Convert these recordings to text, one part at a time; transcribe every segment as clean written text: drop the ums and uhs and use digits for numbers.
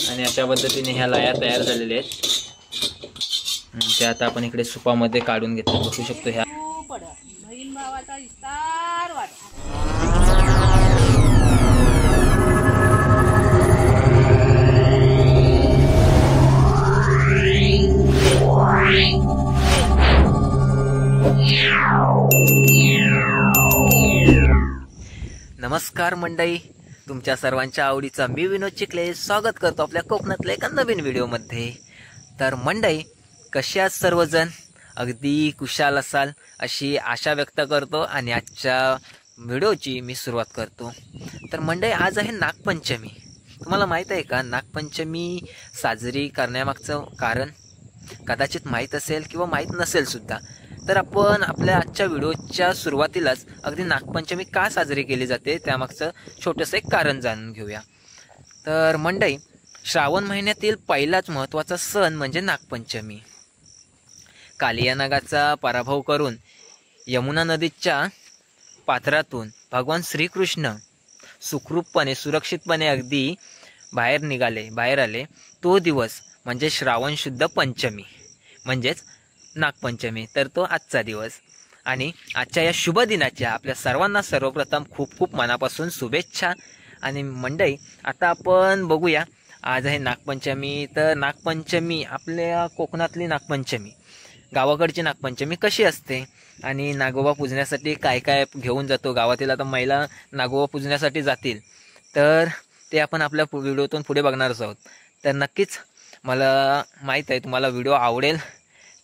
आणि अशा पद्धतीने ह्या लाया तयार झालेल्या आहेत. त्या आता आपण इकडे सुपामध्ये काढून घेतो. बघू शकतो ह्या बहीण भावाचा विस्तार वाट. नमस्कार मंडळी, तुमच्या सर्वांच्या आवडीचा मी विनोद चिखले स्वागत करतो आपल्या कोकणातल्या एका नवीन व्हिडिओमध्ये. तर मंडळी, कसे आहात सर्वजण? अगदी कुशाल असाल अशी आशा व्यक्त करतो आणि आजच्या व्हिडिओची मी सुरुवात करतो. तर मंडळी, आज आहे नागपंचमी. तुम्हाला माहीत आहे का नागपंचमी साजरी करण्यामागचं कारण? कदाचित माहीत असेल किंवा माहीत नसेल सुद्धा. तर आपण आपल्या आजच्या व्हिडिओच्या सुरुवातीलाच अगदी नागपंचमी का साजरी केली जाते त्यामागचं छोटंसं एक कारण जाणून घेऊया. तर मंडळी, श्रावण महिन्यातील पहिलाच महत्त्वाचा सण म्हणजे नागपंचमी. कालिया नागाचा पराभव करून यमुना नदीच्या पात्रातून भगवान श्रीकृष्ण सुखरूपपणे सुरक्षितपणे अगदी बाहेर आले. तो दिवस म्हणजे श्रावण शुद्ध पंचमी म्हणजेच नागपंचमी. तर तो आजचा दिवस आणि आजच्या या शुभ दिनाच्या आपल्या सर्वांना सर्वप्रथम खूप खूप मनापासून शुभेच्छा. आणि मंडळी, आता आपण बघूया, आज आहे नागपंचमी. तर नागपंचमी आपल्या कोकणातली नागपंचमी, गावाकडची नागपंचमी कशी असते आणि नागोबा पूजण्यासाठी काय काय घेऊन जातो गावातील. आता महिला नागोबा पूजण्यासाठी जातील तर ते आपण आपल्या व्हिडिओतून पुढे बघणारच आहोत. तर नक्कीच मला माहीत आहे तुम्हाला व्हिडिओ आवडेल.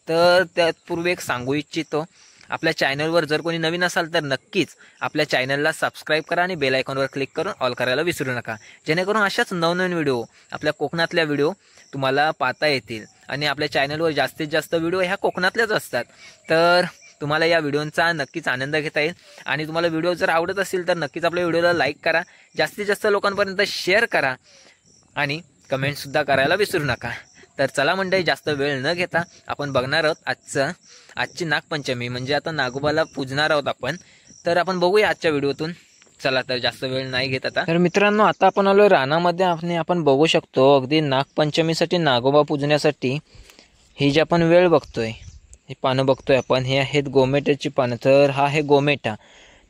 तर त्यापूर्वी एक सांगू इच्छितो, आपल्या चॅनलवर जर कोणी नवीन असाल तर नक्कीच आपल्या चॅनलला सबस्क्राईब करा आणि बेल आयकॉनवर क्लिक करून ऑल करायला विसरू नका, जेणेकरून अशाच नवनवीन व्हिडिओ, आपल्या कोकणातल्या व्हिडिओ तुम्हाला पाहता येतील. आणि आपल्या चॅनलवर जास्तीत जास्त व्हिडिओ ह्या कोकणातल्याच असतात. तर तुम्हाला या व्हिडिओचा नक्कीच आनंद घेता येईल. आणि तुम्हाला व्हिडिओ जर आवडत असेल तर नक्कीच आपल्या व्हिडिओला लाईक करा, जास्तीत जास्त लोकांपर्यंत शेअर करा आणि कमेंटसुद्धा करायला विसरू नका. तर चला मंडळी, जास्त वेळ न घेता आपण बघणार आहोत आजची नागपंचमी, म्हणजे आता नागोबाला पूजणार आहोत आपण. तर आपण बघूया आजच्या व्हिडिओतून. चला, तर जास्त वेळ नाही घेत आता. तर मित्रांनो, आता आपण आलो रानामध्ये. आपण बघू शकतो अगदी नागपंचमीसाठी नागोबा पूजण्यासाठी ही जी आपण वेळ बघतोय, ही पानं बघतोय आपण, हे आहेत गोमेट्याची पानं. तर हा आहे गोमेटा.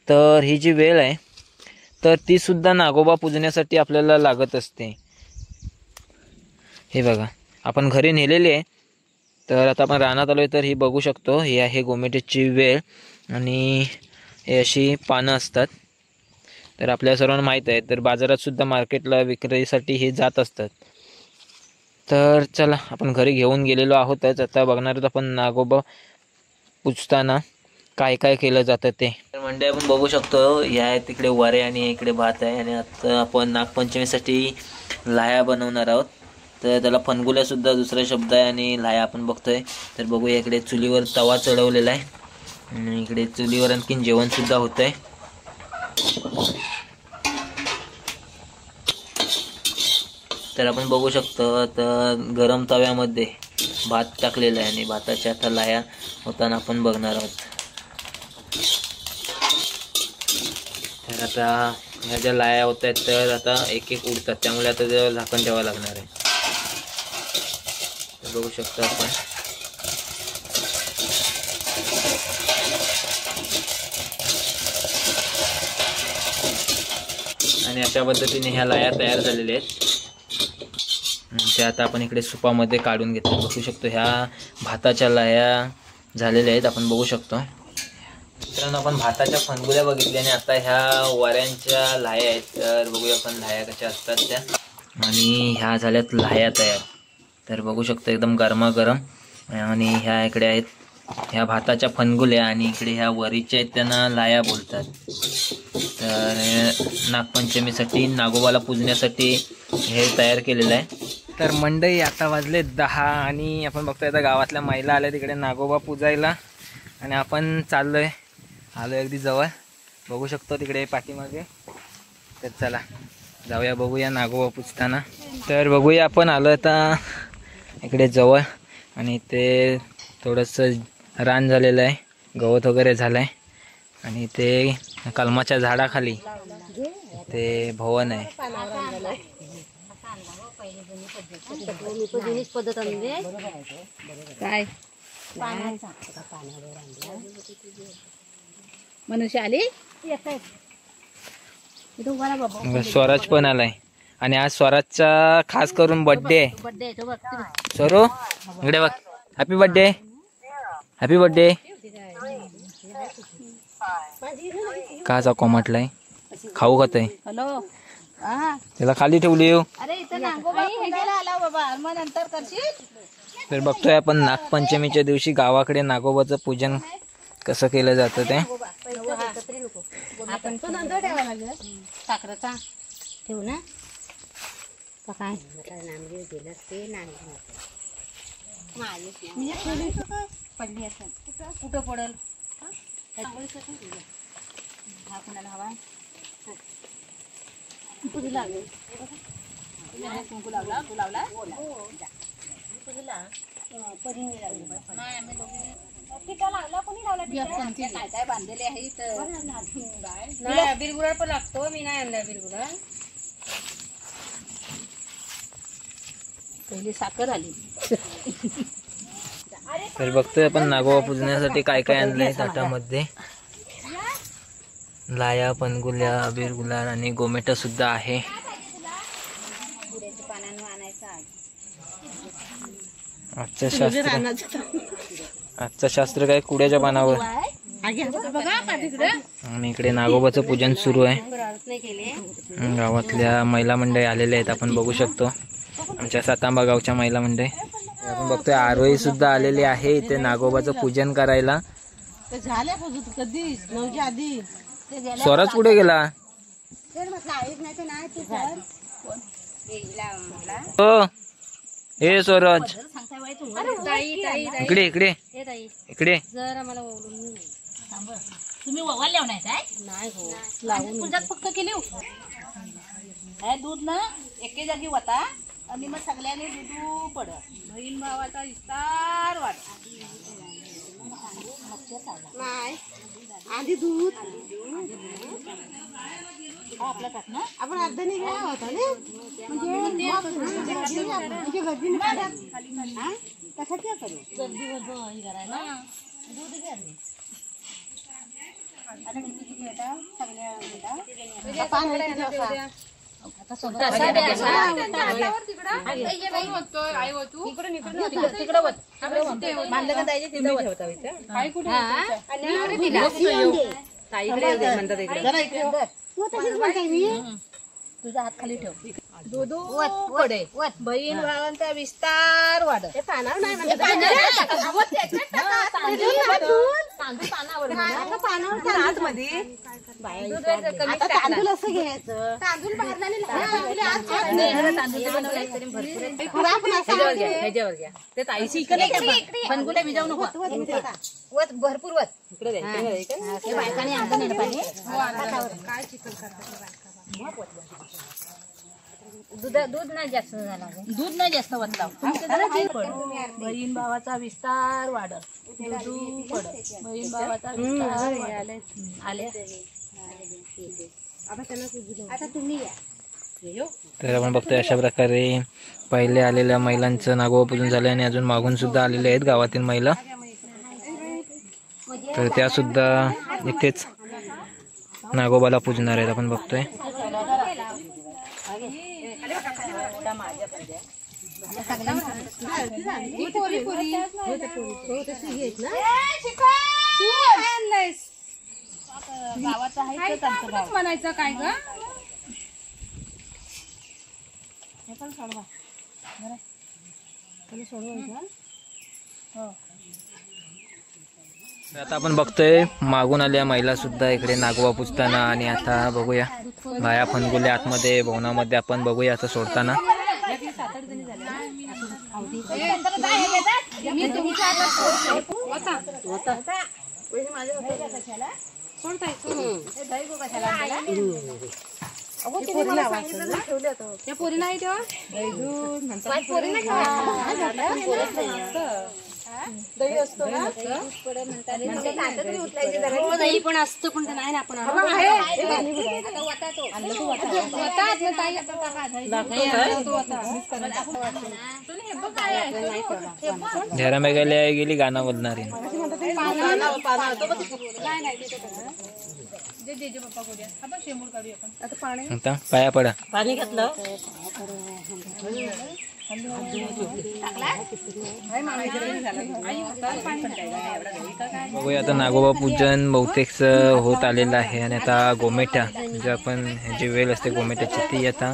तर ही जी वेळ आहे तर ती सुद्धा नागोबा पूजण्यासाठी आपल्याला लागत असते. हे बघा, आपण घरी नेलेली आहे. तर आता आपण रानात आलोय तर ही बघू शकतो, ही आहे गोमेट्याची वेळ आणि हे अशी पानं असतात. तर आपल्या सर्वांना माहीत आहे, तर बाजारात सुद्धा मार्केटला विक्रीसाठी हे जात असतात. तर चला, आपण घरी घेऊन गेलेलो आहोतच. आता बघणार आहोत आपण नागोबा पूजताना काय काय केलं जातं ते. तर म्हणजे आपण बघू शकतो, या तिकडे वरे आणि इकडे भात आहे. आणि आता आपण नागपंचमीसाठी लाह्या बनवणार आहोत. तर त्याला फनगुल्या सुद्धा दुसरा शब्द आहे आणि लाह्या आपण बघतोय. तर बघूया, इकडे चुलीवर तवा चढवलेला आहे आणि इकडे चुलीवर आणखीन जेवण सुद्धा होत आहे. तर आपण बघू शकतो, आता गरम तव्यामध्ये भात टाकलेला आहे आणि भाताच्या आता लाह्या होताना आपण बघणार आहोत. तर आता ह्या ज्या लाह्या होत आहेत तर आता एक एक उडतात, त्यामुळे आता त्याला झाकण ठेवावं लागणार आहे. बघू शकतो आपण. आणि अशा पद्धतीने ह्या लाया तयार झालेल्या आहेत. त्या आता आपण इकडे सुपामध्ये काढून घेतो. बघू शकतो, ह्या भाताच्या लाया झालेल्या आहेत, आपण बघू शकतो. मित्रांनो, आपण भाताच्या फनगुल्या बघितल्या आणि आता ह्या वाऱ्यांच्या लाया आहेत. तर बघूया आपण लाया कशा असतात त्या. आणि ह्या झाल्यात लाया तयार. तर बघू शकतो, एकदम गरमागरम. आणि ह्या इकडे आहेत ह्या भाताच्या फनगुल्या आणि इकडे ह्या वरीच्या आहेत, त्यांना लाया बोलतात. तर नागपंचमीसाठी नागोबाला पूजण्यासाठी हे तयार केलेलं आहे. तर मंडई, आता वाजले 10 आणि आपण बघतोय आता गावातल्या महिला आल्या तिकडे नागोबा पूजायला. आणि आपण आलो अगदी जवळ, बघू शकतो तिकडे पाठीमागे. तर चला जाऊया, बघूया नागोबा पूजताना. तर बघूया, आपण आलो आता इकडे जवळ आणि ते थोडंसं रान झालेलं आहे, गवत वगैरे झालं आहे. आणि ते कलमाच्या झाडाखाली ते भवन आहे. जुनीच पद्धत म्हणजे काय मनुष्य आली स्वराज पण आलाय आणि आज स्वराजचा खास करून बर्थडे आहे. बर्थडे तो बघ स्वरू इकडे बघ. Happy birthday. Happy birthday. काचा कोमटलाय खाऊ खात आहे. हॅलो त्याला खाली ठेवली. अरे इथं नागोबा फिरायला आला बाबा मग नंतर करशील. तर बघतोय आपण नागपंचमीच्या दिवशी गावाकडे नागोबाचं पूजन कसं केलं जातं ते. आपण तो नंतर ठेवा लागेल साखरेचा ठेवू ना काय पडली असं कुठं पडेल हा कुणाला हवा कुठे लागेल कुंकू लावला तू लावला काय काय बांधलेले आहे बिलगुलाल पण लागतो मी नाही आणला बिलगुलाल पहिली साखर आली. तर बघतोय आपण नागोबा पूजण्यासाठी काय काय आणलंय ताटामध्ये. लाया पनगुल्या अबीर गुलाल आणि गोमेटा सुद्धा आहे. आजचं शास्त्र काय कुड्याच्या पानावर. आणि इकडे नागोबाचं पूजन सुरू आहे. गावातल्या महिला मंडळी आलेल्या आहेत आपण बघू शकतो. आमच्या सातांबा गावच्या महिला मंडळी आपण बघतोय. आरोही सुद्धा आलेली आहे इथे नागोबाचं पूजन करायला. स्वराज कुठे गेला. हो हे स्वराज इकडे इकडे इकडे. तुम्ही ववाल्या नाही काय नाही हो लावून तुझ्यात फक्त केली दूध ना एके जागी होता आणि मग सगळ्यांनी दूध पडत बहीण भावाचा विस्तार वाढ नाही आधी दूध आपला टाक ना आपण अर्धा निघाला होता ना म्हणजे गर्दी कसा क्या करू गर्दी हे करायला दूध घ्या आता किती घेता सगळ्या तुझा हात खाली ठेव. बहीण भावांचा विस्तार वाढ तांदूळ असं घ्यायचं तांदूळ फणगुल्या भिजावू नको भरपूर वत बायकाने आणलं पाहिजे. दूध नाही जास्त झाला दूध नाही जास्त वतला बहीण भावाचा विस्तार वाढत बहीण भावाचा विस्तार आले आता तुम्ही या. तर आपण बघतोय अशा प्रकारे पहिले आलेल्या महिलांचं नागोबा पूजन झालं आणि अजून मागून सुद्धा आलेले आहेत गावातील महिला. तर त्या सुद्धा इथेच नागोबाला पूजणार आहेत आपण बघतोय. म्हणायचं काय ग आता आपण बघतोय मागून आल्या महिला सुद्धा इकडे नागोबा पूजताना. आणि आता बघूया बाया फणगुल्या आतमध्ये भवनामध्ये आपण बघूया आता सोडताना. पोरी नाही दही असतो का? दही पण असतं पण ते नाही ना आपण झेरा मेघालय गेली गाणं बोलणारी आता पाया पडा. पाणी घेतलं बघूया आता नागोबा पूजन बहुतेक होत आलेलं आहे आणि आता गोमेट्या म्हणजे आपण जी वेल असते गोमेट्याची ती आता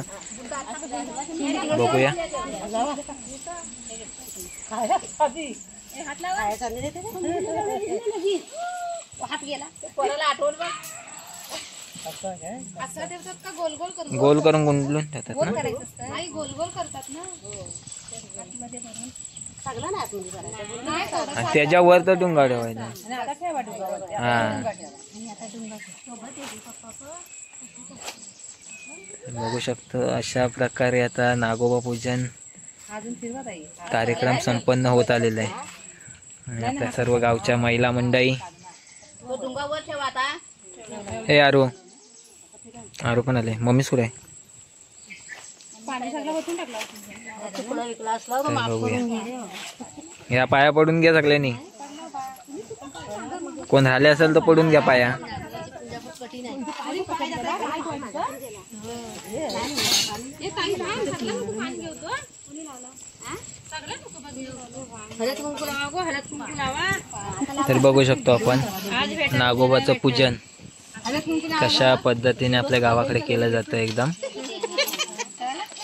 बघूया. गोल करून गुंडलून ठेवतात ना. गोल गोल करतात ना. आणि त्याच्यावर तर डुंगा ठेवायचा. हा बघू शकतो अशा प्रकारे आता नागोबा पूजन कार्यक्रम संपन्न होत आलेला आहे. आणि आता सर्व गावच्या महिला मंडळी हे आरू पण आले. मम्मी सुरू आहे. या पाया पडून घ्या सगळ्यांनी. कोण राहिले असेल तर पडून घ्या पाया. तर बघू शकतो आपण नागोबाचं पूजन कशा पद्धतीने आपल्या गावाकडे केलं जातं. एकदम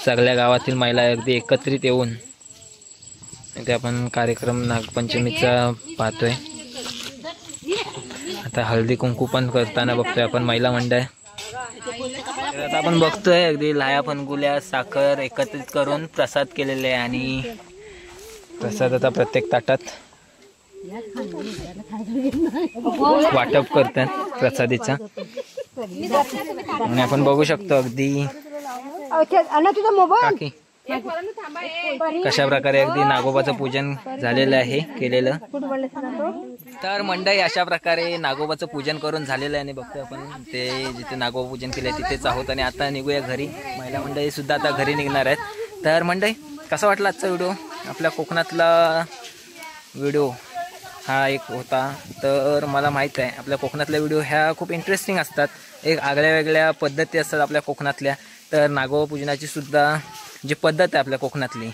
सगळ्या गावातील महिला अगदी एकत्रित येऊन इथे आपण कार्यक्रम नागपंचमीचा पाहतोय. आता हळदी कुंकू पण करताना बघतोय आपण महिला मंडळ. आता आपण बघतोय अगदी लाया फणगुल्या साखर एकत्रित करून प्रसाद केलेले आहे आणि प्रसाद आता प्रत्येक ताटात वाटप करतात प्रसादीचा. आणि आपण बघू शकतो अगदी काकी कशा प्रकारे अगदी नागोबाचं पूजन झालेलं आहे केलेलं. तर मंडळी अशा प्रकारे नागोबाचं पूजन करून झालेलं आहे आणि बघतोय आपण ते जिथे नागोबा पूजन केले तिथेच आहोत. आणि आता निघूया घरी. महिला मंडळी सुद्धा आता घरी निघणार आहेत. तर मंडळी कसा वाटला आजचा व्हिडिओ? आपल्या कोकणातला व्हिडिओ हा एक होता. तर मला माहीत आहे आपल्या कोकणातल्या व्हिडिओ ह्या खूप इंटरेस्टिंग असतात. एक आगळ्या वेगळ्या पद्धती असतात आपल्या कोकणातल्या. तर नागोबा पूजनाची सुद्धा जी पद्धत आहे आपल्या कोकणातली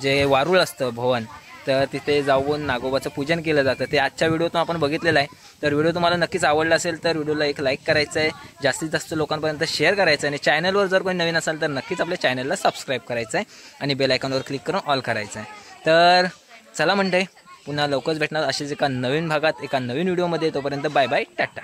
जे वारूळ असतं भवन तर तिथे जाऊन नागोबाचं पूजन केलं जातं. ते आजच्या व्हिडिओतून आपण बघितलेलं आहे. तर व्हिडिओ तुम्हाला नक्कीच आवडला असेल तर व्हिडिओला एक लाईक करायचं आहे. जास्तीत जास्त लोकांपर्यंत शेअर करायचं आहे. आणि चॅनलवर जर कोणी नवीन असाल तर नक्कीच आपल्या चॅनलला सबस्क्राईब करायचं आहे आणि बेल आयकॉनवर क्लिक करून ऑल करायचं आहे. तर चला म्हणते पुन्हा लवकरच भेटणार असेच एका नवीन भागात एका नवीन व्हिडिओमध्ये. तोपर्यंत बाय बाय टाटा.